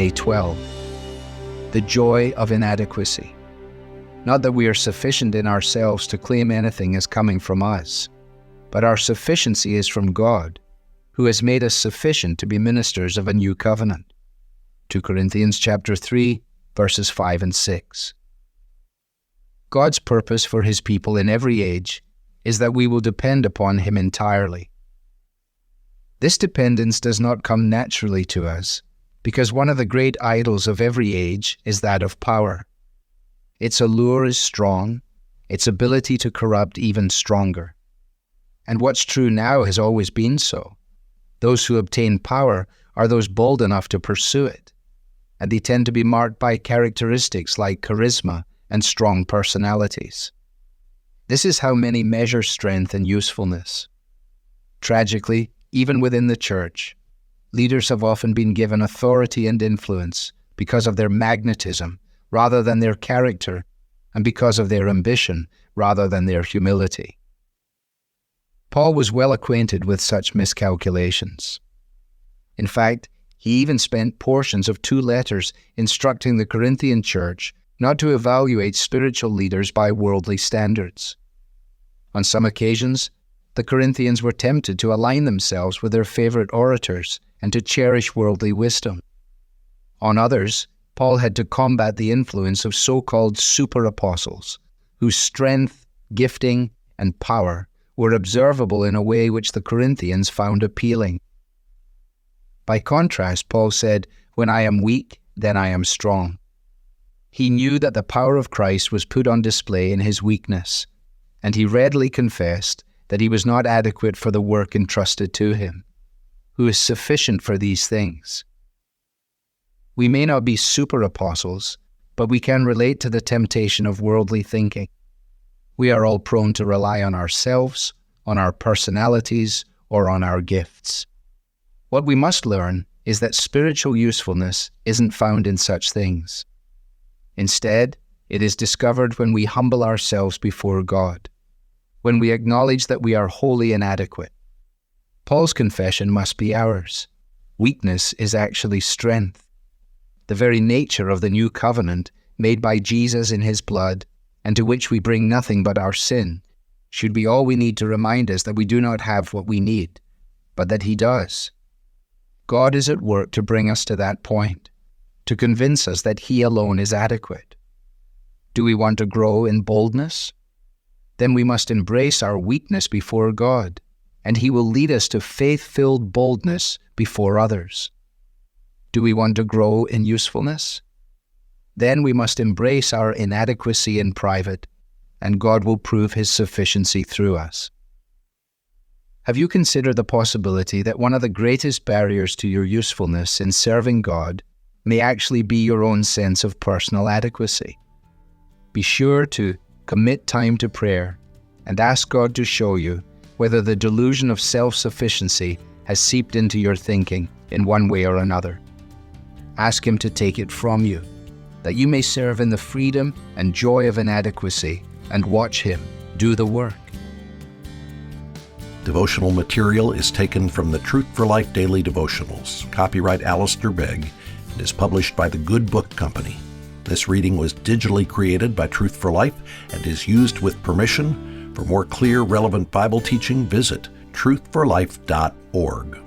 May 12. The joy of inadequacy. Not that we are sufficient in ourselves to claim anything as coming from us, but our sufficiency is from God, who has made us sufficient to be ministers of a new covenant. 2 Corinthians chapter 3, verses 5 and 6. God's purpose for His people in every age is that we will depend upon Him entirely. This dependence does not come naturally to us, because one of the great idols of every age is that of power. Its allure is strong, its ability to corrupt even stronger. And what's true now has always been so. Those who obtain power are those bold enough to pursue it, and they tend to be marked by characteristics like charisma and strong personalities. This is how many measure strength and usefulness. Tragically, even within the church, leaders have often been given authority and influence because of their magnetism rather than their character, and because of their ambition rather than their humility. Paul was well acquainted with such miscalculations. In fact, he even spent portions of 2 letters instructing the Corinthian church not to evaluate spiritual leaders by worldly standards. On some occasions, the Corinthians were tempted to align themselves with their favorite orators and to cherish worldly wisdom. On others, Paul had to combat the influence of so-called super-apostles, whose strength, gifting, and power were observable in a way which the Corinthians found appealing. By contrast, Paul said, "When I am weak, then I am strong." He knew that the power of Christ was put on display in his weakness, and he readily confessed that he was not adequate for the work entrusted to him, who is sufficient for these things. We may not be super-apostles, but we can relate to the temptation of worldly thinking. We are all prone to rely on ourselves, on our personalities, or on our gifts. What we must learn is that spiritual usefulness isn't found in such things. Instead, it is discovered when we humble ourselves before God, when we acknowledge that we are wholly inadequate. Paul's confession must be ours. Weakness is actually strength. The very nature of the new covenant made by Jesus in his blood, and to which we bring nothing but our sin, should be all we need to remind us that we do not have what we need, but that He does. God is at work to bring us to that point, to convince us that He alone is adequate. Do we want to grow in boldness? Then we must embrace our weakness before God, and He will lead us to faith-filled boldness before others. Do we want to grow in usefulness? Then we must embrace our inadequacy in private, and God will prove His sufficiency through us. Have you considered the possibility that one of the greatest barriers to your usefulness in serving God may actually be your own sense of personal adequacy? Be sure to commit time to prayer and ask God to show you whether the delusion of self-sufficiency has seeped into your thinking in one way or another. Ask Him to take it from you, that you may serve in the freedom and joy of inadequacy and watch Him do the work. Devotional material is taken from the Truth for Life Daily Devotionals, copyright Alistair Begg, and is published by the Good Book Company. This reading was digitally created by Truth for Life and is used with permission. For more clear, relevant Bible teaching, visit truthforlife.org.